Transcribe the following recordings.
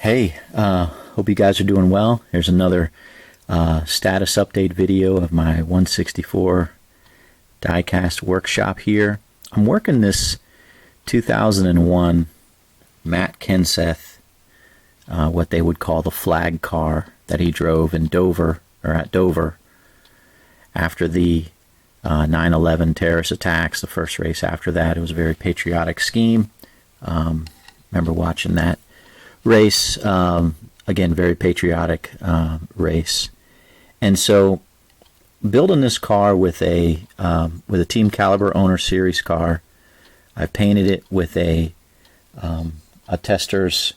Hey, hope you guys are doing well. Here's another status update video of my 164 Diecast workshop here. I'm working this 2001 Matt Kenseth, what they would call the flag car that he drove in Dover, or at Dover, after the 9/11 terrorist attacks, the first race after that. It was a very patriotic scheme. Remember watching that race. Again, very patriotic race. And so building this car with a Team Caliber Owner Series car, I painted it with a Tester's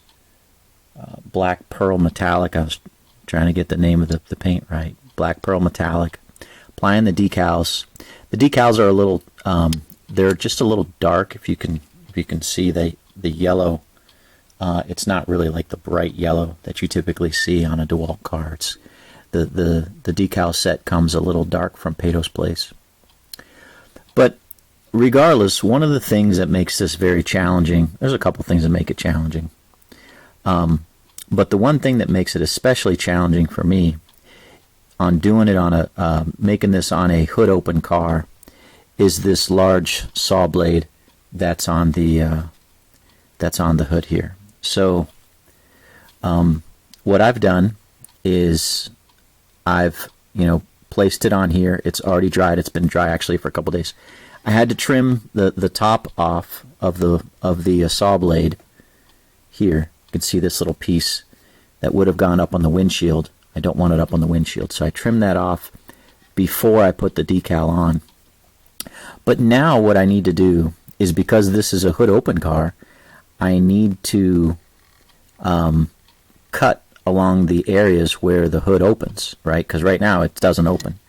Black Pearl Metallic. I was trying to get the name of the paint right. Black Pearl Metallic. Applying the decals. The decals are a little, they're just a little dark. If you can see the yellow, it's not really like the bright yellow that you typically see on a Dewalt car. It's the decal set comes a little dark from Pato's Place. But regardless, one of the things that makes this very challenging, there's a couple things that make it challenging. But the one thing that makes it especially challenging for me on doing it on making this on a hood open car is this large saw blade that's on the hood here. So what I've done is I've placed it on here. It's already dried. It's been dry actually for a couple days. I had to trim the top off of the saw blade here. You can see this little piece that would have gone up on the windshield. I don't want it up on the windshield, so I trimmed that off before I put the decal on. But now what I need to do is, because this is a hood open car, I need to cut along the areas where the hood opens, right? Because right now it doesn't open.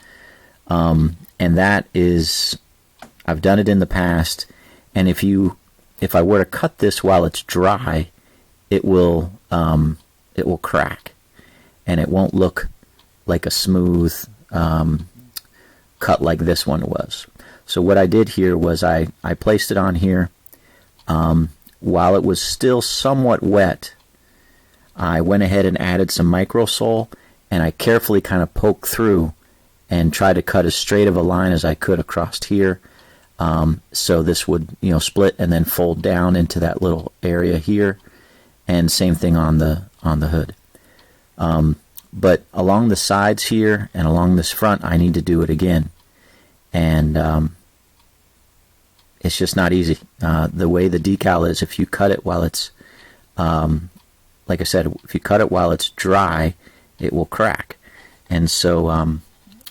And that is, I've done it in the past, and if I were to cut this while it's dry, it will crack, and it won't look like a smooth cut like this one was. So what I did here was I placed it on here while it was still somewhat wet. I went ahead and added some microsole, and I carefully kind of poked through and tried to cut as straight of a line as I could across here, so this would split and then fold down into that little area here, and same thing on the hood. But along the sides here and along this front, I need to do it again, and it's just not easy. The way the decal is, if you cut it while it's like I said, if you cut it while it's dry, it will crack. And so,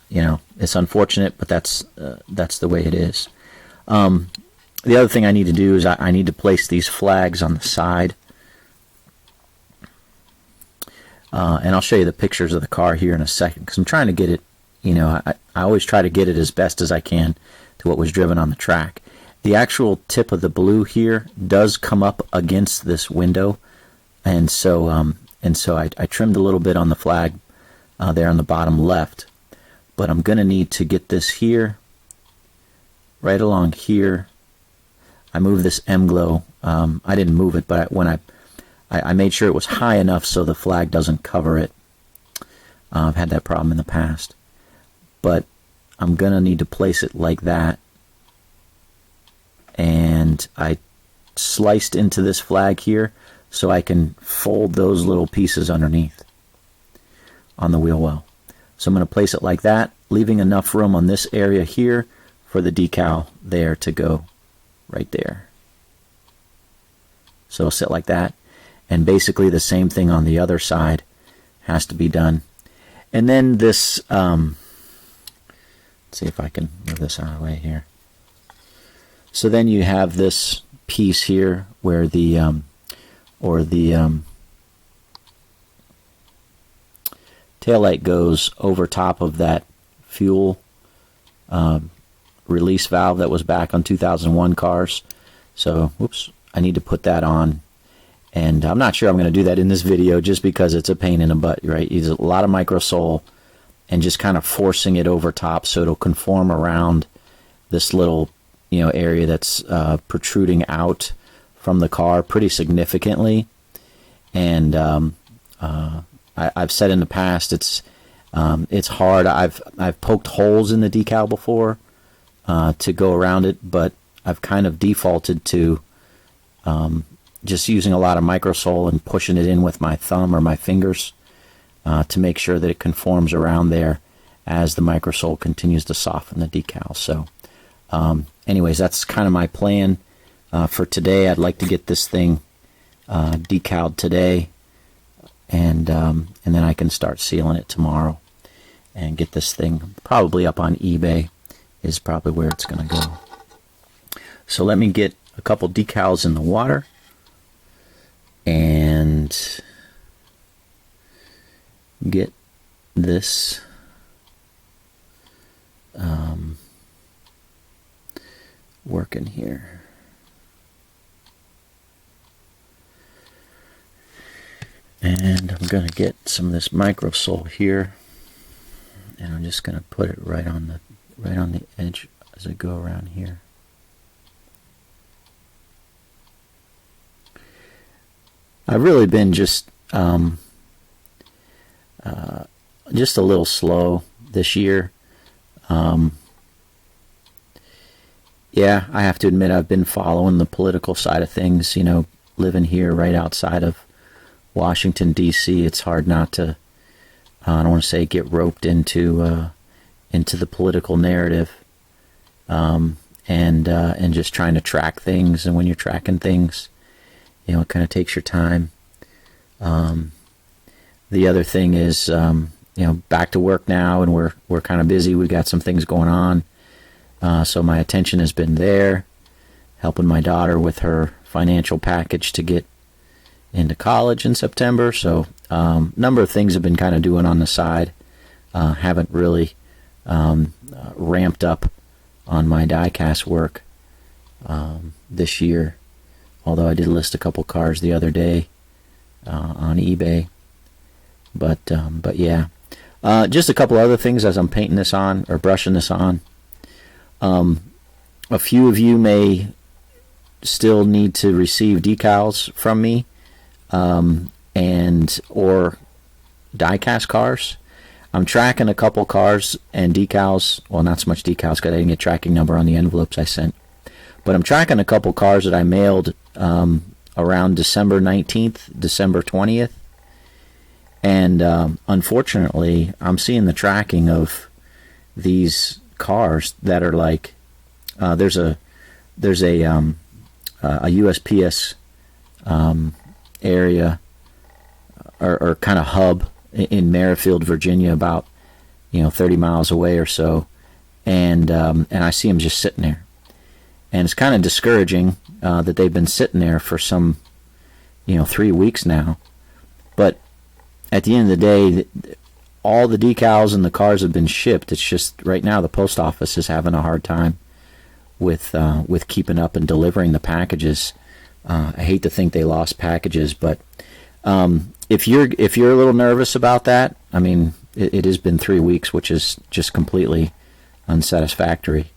it's unfortunate, but that's the way it is. The other thing I need to do is I need to place these flags on the side. And I'll show you the pictures of the car here in a second, because I'm trying to get it, I always try to get it as best as I can to what was driven on the track. The actual tip of the blue here does come up against this window. And so I trimmed a little bit on the flag there on the bottom left, but I'm going to need to get this here, right along here. I moved this M-Glow. I didn't move it, but when I made sure it was high enough so the flag doesn't cover it. I've had that problem in the past, but I'm going to need to place it like that. And I sliced into this flag here, so I can fold those little pieces underneath on the wheel well. So I'm going to place it like that, leaving enough room on this area here for the decal there to go right there. So it'll sit like that. And basically the same thing on the other side has to be done. And then this, let's see if I can move this out of the way here. So then you have this piece here where the taillight goes over top of that fuel release valve that was back on 2001 cars. So, whoops, I need to put that on. And I'm not sure I'm going to do that in this video just because it's a pain in the butt, right? Use a lot of microsole and just kind of forcing it over top so it'll conform around this little area that's protruding out from the car pretty significantly. And I've said in the past it's hard. I've poked holes in the decal before to go around it, but I've kind of defaulted to just using a lot of microsole and pushing it in with my thumb or my fingers to make sure that it conforms around there as the microsole continues to soften the decal. So anyways, that's kind of my plan for today. I'd like to get this thing decaled today, and then I can start sealing it tomorrow and get this thing probably up on eBay is probably where it's going to go. So let me get a couple decals in the water and get this working here. And I'm going to get some of this microsole here, and I'm just going to put it right on the edge as I go around here. I've really been just a little slow this year. Yeah, I have to admit I've been following the political side of things. You know, living here right outside of Washington, D.C., it's hard not to, I don't want to say get roped into the political narrative, and just trying to track things. And when you're tracking things, you know, it kind of takes your time. The other thing is, you know, back to work now, and we're kind of busy. We got some things going on, so my attention has been there, helping my daughter with her financial package to get into college in September. So number of things have been kind of doing on the side. Haven't really ramped up on my diecast work this year, although I did list a couple cars the other day on eBay. But yeah, just a couple other things as I'm painting this on or brushing this on. A few of you may still need to receive decals from me, and or diecast cars. I'm tracking a couple cars and decals. Well, not so much decals because I didn't get tracking number on the envelopes I sent. But I'm tracking a couple cars that I mailed around December 19th, December 20th. And unfortunately, I'm seeing the tracking of these cars that are like, there's a USPS area or kind of hub in Merrifield, Virginia, about 30 miles away or so, and I see them just sitting there, and it's kind of discouraging that they've been sitting there for some 3 weeks now. But at the end of the day, all the decals and the cars have been shipped. It's just right now the post office is having a hard time with keeping up and delivering the packages. I hate to think they lost packages, but if you're a little nervous about that, I mean, it has been 3 weeks, which is just completely unsatisfactory.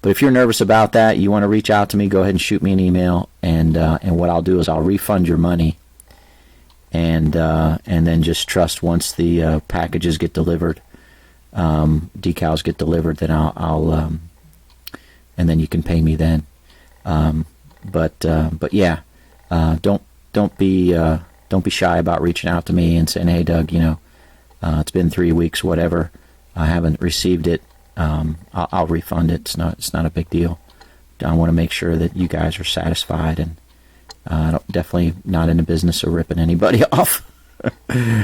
But if you're nervous about that, you want to reach out to me, go ahead and shoot me an email, and what I'll do is I'll refund your money, and then just trust once the packages get delivered, decals get delivered, then I'll and then you can pay me then. But yeah, don't be shy about reaching out to me and saying, hey Doug, it's been 3 weeks, whatever, I haven't received it. I'll refund it. It's not a big deal. I want to make sure that you guys are satisfied, and definitely not in the business of ripping anybody off.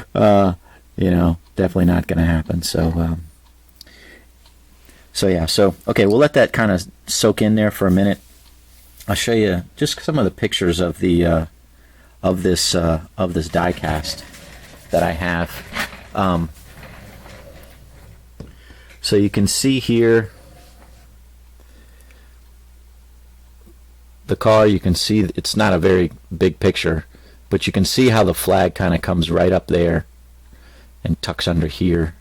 Definitely not going to happen. So yeah. So okay, we'll let that kind of soak in there for a minute. I'll show you just some of the pictures of the of this diecast that I have. So you can see here the car. You can see it's not a very big picture, but you can see how the flag kind of comes right up there and tucks under here.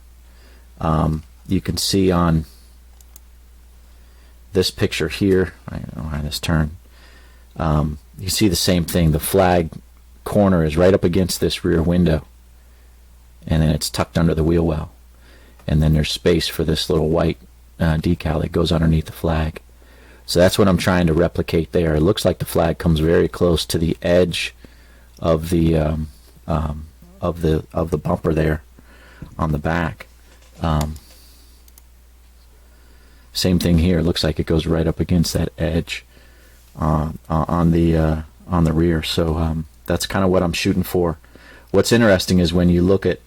You can see on this picture here, I don't know how this turned. You see the same thing. The flag corner is right up against this rear window, and then it's tucked under the wheel well, and then there's space for this little white decal that goes underneath the flag. So that's what I'm trying to replicate there. It looks like the flag comes very close to the edge of the bumper there on the back. Same thing here. It looks like it goes right up against that edge on the rear. So that's kind of what I'm shooting for. What's interesting is when you look at,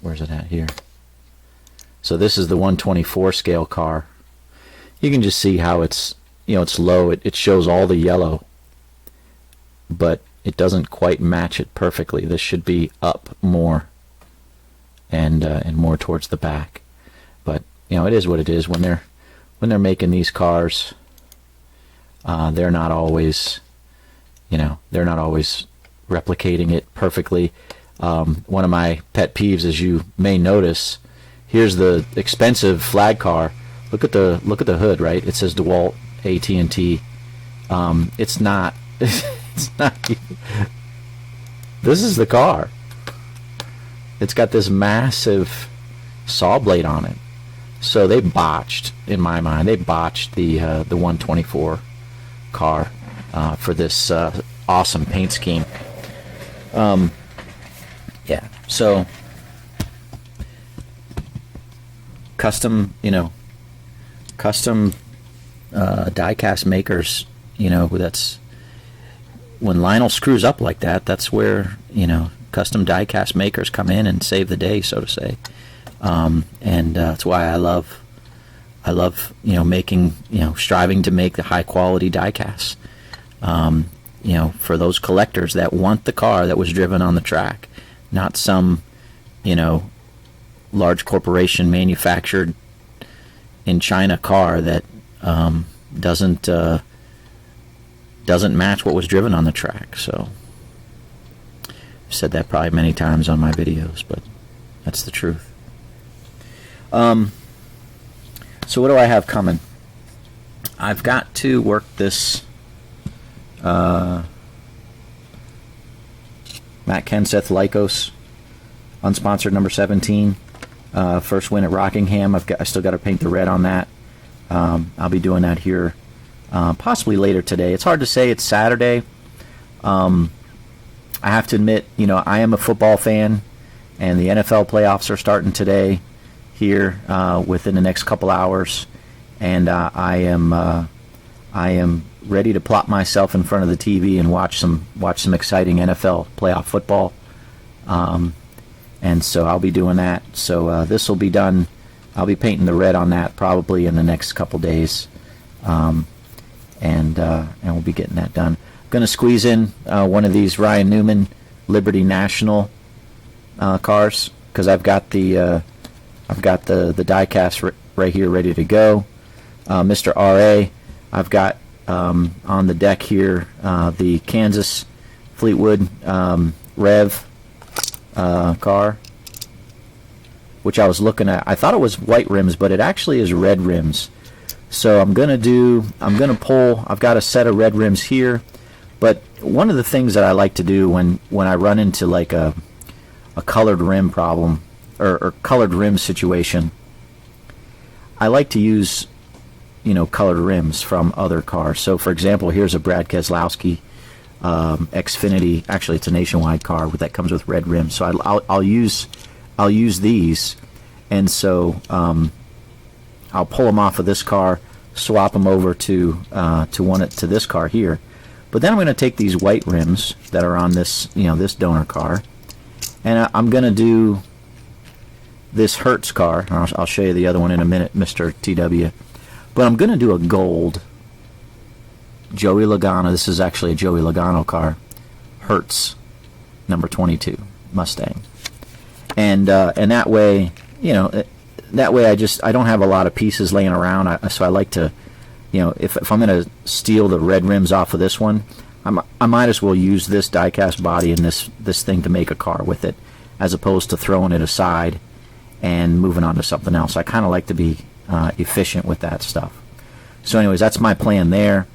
where's it at here? So this is the 124 scale car. You can just see how it's, it's low. It shows all the yellow, but it doesn't quite match it perfectly. This should be up more and more towards the back. But it is what it is. When they're making these cars, they're not always replicating it perfectly. One of my pet peeves, as you may notice, here's the expensive flag car. Look at the hood, right? It says Dewalt AT&T. It's not. It's not. This is the car. It's got this massive saw blade on it. So they botched, in my mind, the 124 car for this awesome paint scheme. Yeah. So custom diecast makers, that's when Lionel screws up like that. That's where custom diecast makers come in and save the day, so to say. And that's why I love making, striving to make the high quality diecasts. For those collectors that want the car that was driven on the track, not some large corporation manufactured in China car that doesn't match what was driven on the track. So I've said that probably many times on my videos, but that's the truth. So what do I have coming? I've got to work this Matt Kenseth Lycos unsponsored number 17. First win at Rockingham. I still got to paint the red on that. I'll be doing that here possibly later today. It's hard to say. It's Saturday. I have to admit, I am a football fan, and the NFL playoffs are starting today here within the next couple hours, and I am ready to plop myself in front of the TV and watch some exciting NFL playoff football. And so I'll be doing that. So this will be done. I'll be painting the red on that probably in the next couple days, and we'll be getting that done. I'm going to squeeze in one of these Ryan Newman Liberty National cars, because I've got the diecast right here ready to go. Mr. RA, I've got on the deck here the Kansas Fleetwood Rev car, which I was looking at. I thought it was white rims, but it actually is red rims. So I'm gonna pull. I've got a set of red rims here, but one of the things that I like to do when I run into like a colored rim problem or colored rim situation, I like to use colored rims from other cars. So for example, here's a Brad Keselowski Xfinity. Actually, it's a nationwide car that comes with red rims. So I'll use these, and so I'll pull them off of this car, swap them over to this car here. But then I'm going to take these white rims that are on this this donor car, and I'm going to do this Hertz car. I'll show you the other one in a minute, Mr. TW. But I'm going to do a gold Joey Logano. This is actually a Joey Logano car, Hertz number 22 Mustang, and that way, I don't have a lot of pieces laying around. So I like to, if I'm going to steal the red rims off of this one, I might as well use this diecast body and this thing to make a car with it, as opposed to throwing it aside and moving on to something else. I kind of like to be efficient with that stuff. So anyways, that's my plan there.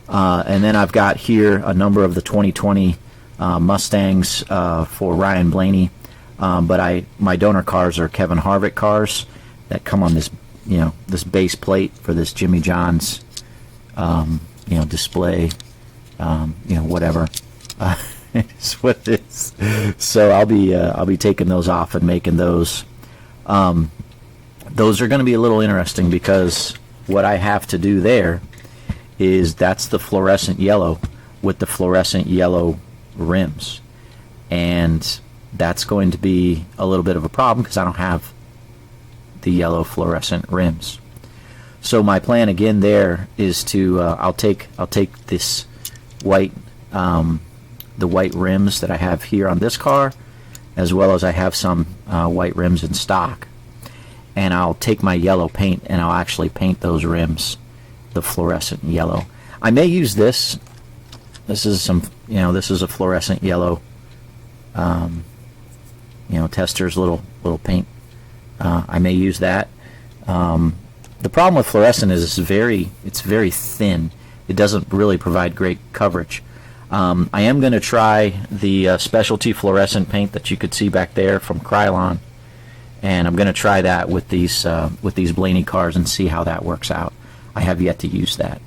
And then I've got here a number of the 2020 Mustangs for Ryan Blaney. But my donor cars are Kevin Harvick cars that come on this, this base plate for this Jimmy John's, display, whatever. It's what it is. So I'll be taking those off and making those. Those are going to be a little interesting because what I have to do there is that's the fluorescent yellow with the fluorescent yellow rims, and that's going to be a little bit of a problem because I don't have the yellow fluorescent rims. So my plan again there is to I'll take this white the white rims that I have here on this car, as well as I have some white rims in stock, and I'll take my yellow paint and I'll actually paint those rims the fluorescent yellow. I may use this. This is this is a fluorescent yellow. Tester's little paint. I may use that. The problem with fluorescent is it's very thin. It doesn't really provide great coverage. I am going to try the specialty fluorescent paint that you could see back there from Krylon, and I'm going to try that with these Blaney cars and see how that works out. I have yet to use that.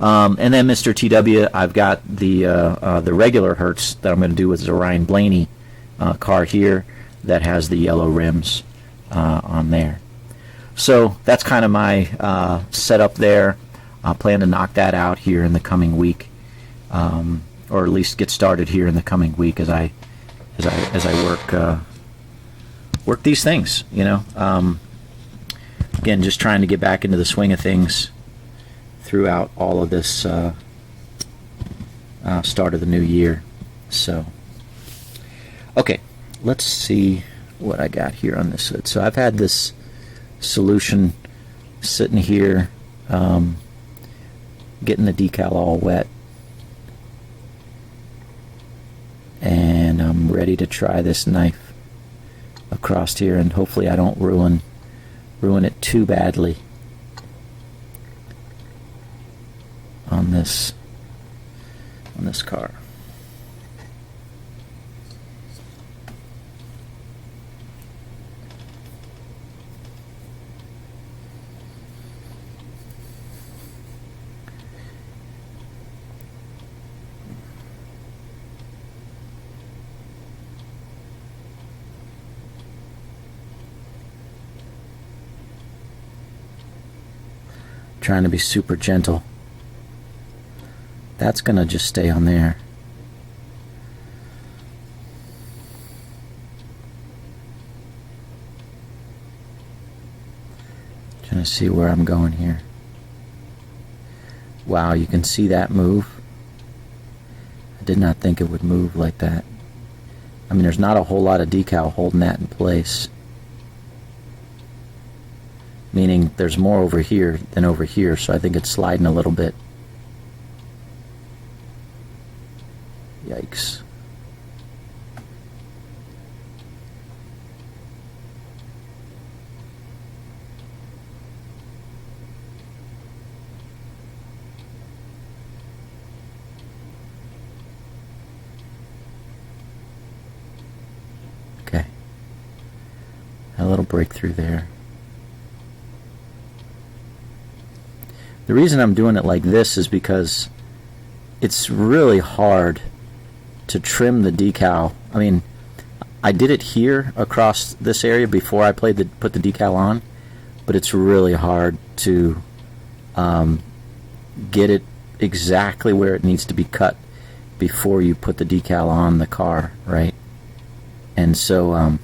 And then Mr. TW, I've got the regular Hertz that I'm going to do with the Ryan Blaney car here that has the yellow rims on there. So that's kind of my setup there. I plan to knock that out here in the coming week, or at least get started here in the coming week as I work these things. Again, just trying to get back into the swing of things throughout all of this start of the new year. So, okay, let's see what I got here on this hood. So I've had this solution sitting here, getting the decal all wet, and I'm ready to try this knife across here, and hopefully I don't ruin it too badly on this car. Trying to be super gentle. That's gonna just stay on there. Trying to see where I'm going here. Wow, you can see that move. I did not think it would move like that. I mean, there's not a whole lot of decal holding that in place. Meaning there's more over here than over here, so I think it's sliding a little bit. Yikes. Okay. A little breakthrough there. The reason I'm doing it like this is because it's really hard to trim the decal. I mean, I did it here across this area before I put the decal on, but it's really hard to get it exactly where it needs to be cut before you put the decal on the car, right? And so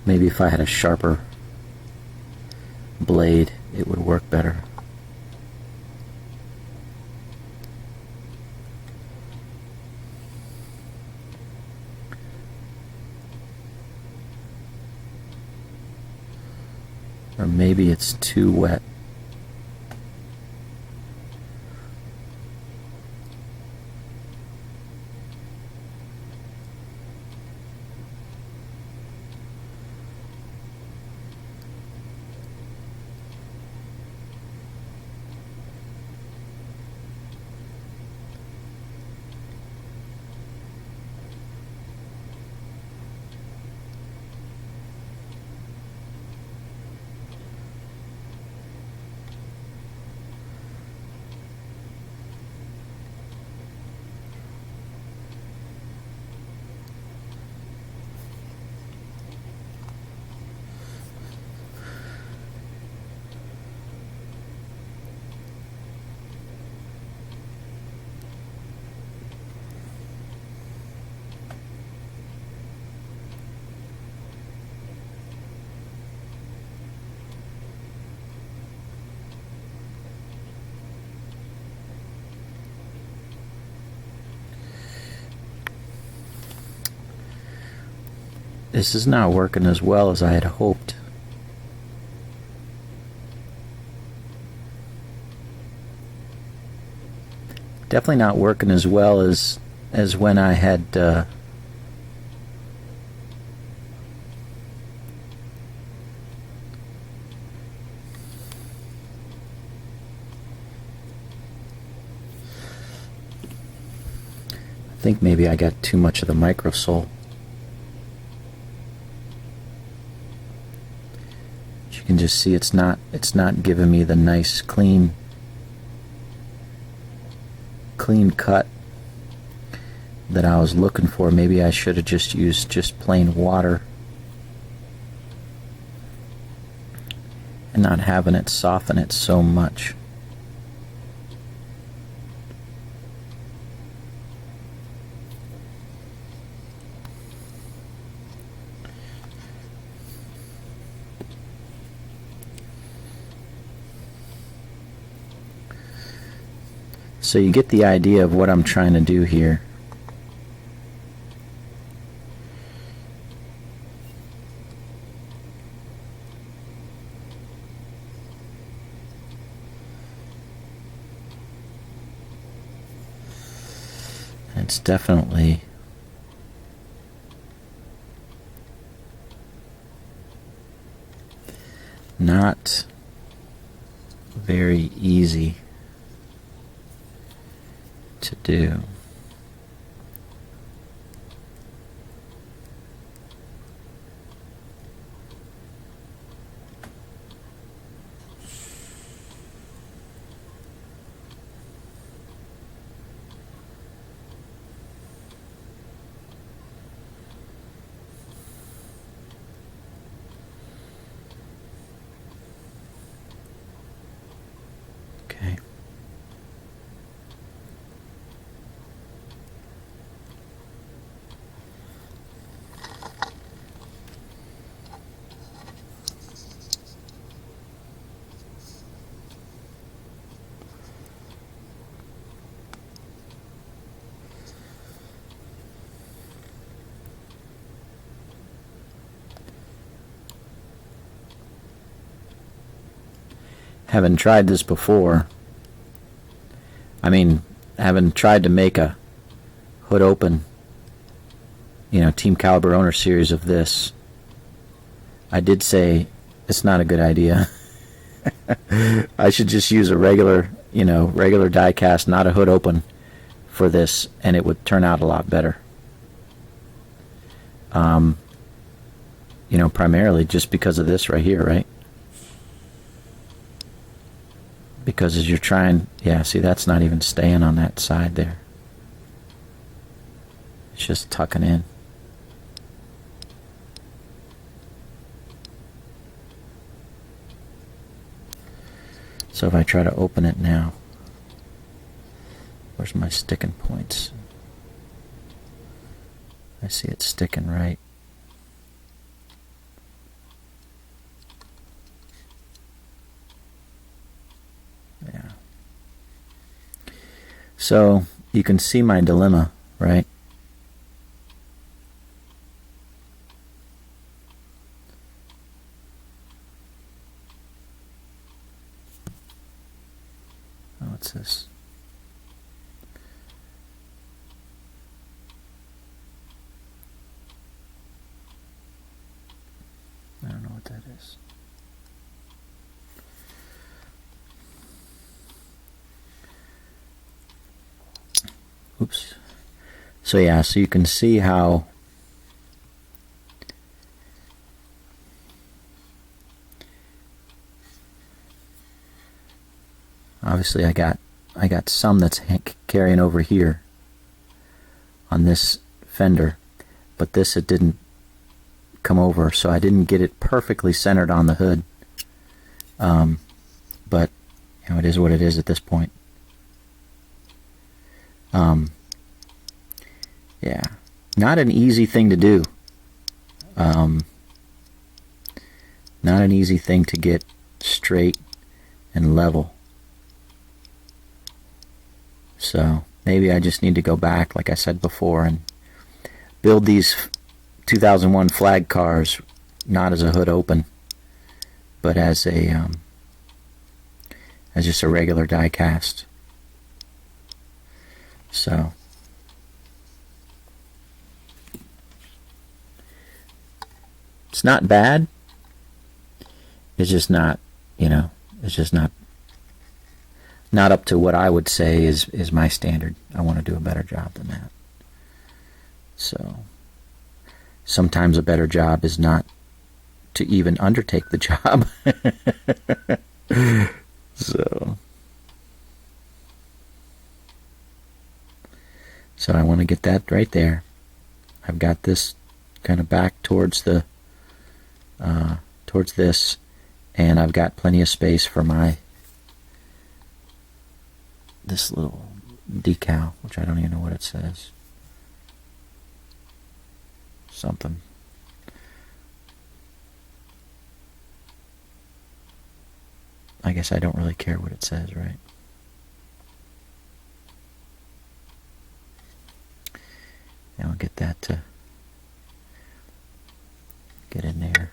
maybe if I had a sharper blade, it would work better. Or maybe it's too wet. This is not working as well as I had hoped. Definitely not working as well as when I had I think maybe I got too much of the microsole. As you can just see, it's not giving me the nice clean cut that I was looking for. Maybe I should have just used just plain water and not having it soften it so much. So you get the idea of what I'm trying to do here. It's definitely not very easy to do. Okay. Haven't tried this before. I mean, haven't tried to make a hood open, Team Caliber owner series of this. I did say it's not a good idea. I should just use a regular diecast, not a hood open for this, and it would turn out a lot better. Primarily just because of this right here, right? Because as you're trying, see, that's not even staying on that side there. It's just tucking in. So if I try to open it now, where's my sticking points? I see it sticking right. Yeah. So you can see my dilemma, right? Oh, what's this? I don't know what that is. Oops. So yeah, so you can see how obviously I got some that's carrying over here on this fender, but this it didn't come over, so I didn't get it perfectly centered on the hood. But it is what it is at this point. Yeah, not an easy thing to do. Not an easy thing to get straight and level. So maybe I just need to go back, like I said before, and build these 2001 flag cars, not as a hood open, but as just a regular die cast. So it's not bad. It's just not, it's just not up to what I would say is my standard. I want to do a better job than that. So sometimes a better job is not to even undertake the job. So I want to get that right there. I've got this kind of back towards the towards this, and I've got plenty of space for this little decal, which I don't even know what it says. Something. I guess I don't really care what it says, right? And I'll get that to get in there.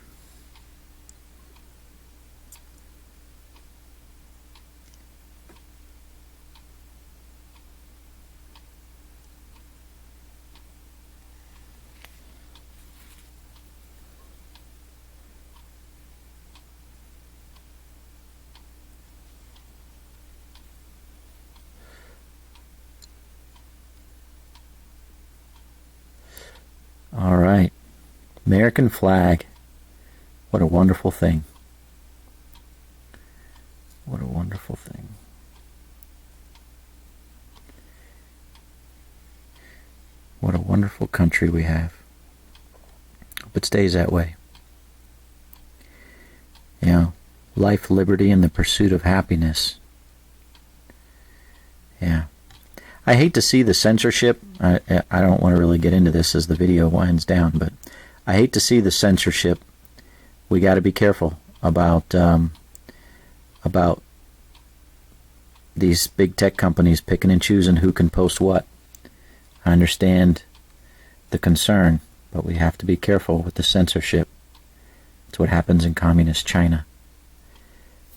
All right. American flag. What a wonderful thing. What a wonderful thing. What a wonderful country we have. Hope it stays that way. Life, liberty, and the pursuit of happiness. Yeah. I hate to see the censorship. I don't want to really get into this as the video winds down, but I hate to see the censorship. We got to be careful about these big tech companies picking and choosing who can post what. I understand the concern, but we have to be careful with the censorship. It's what happens in communist China.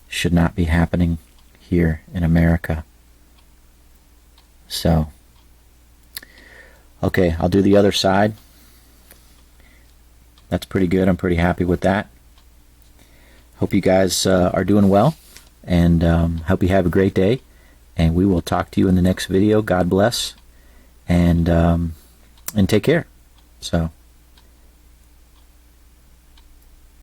Should not be happening here in America. So, okay, I'll do the other side. That's pretty good. I'm pretty happy with that. Hope you guys are doing well, and hope you have a great day. And we will talk to you in the next video. God bless, and take care. So.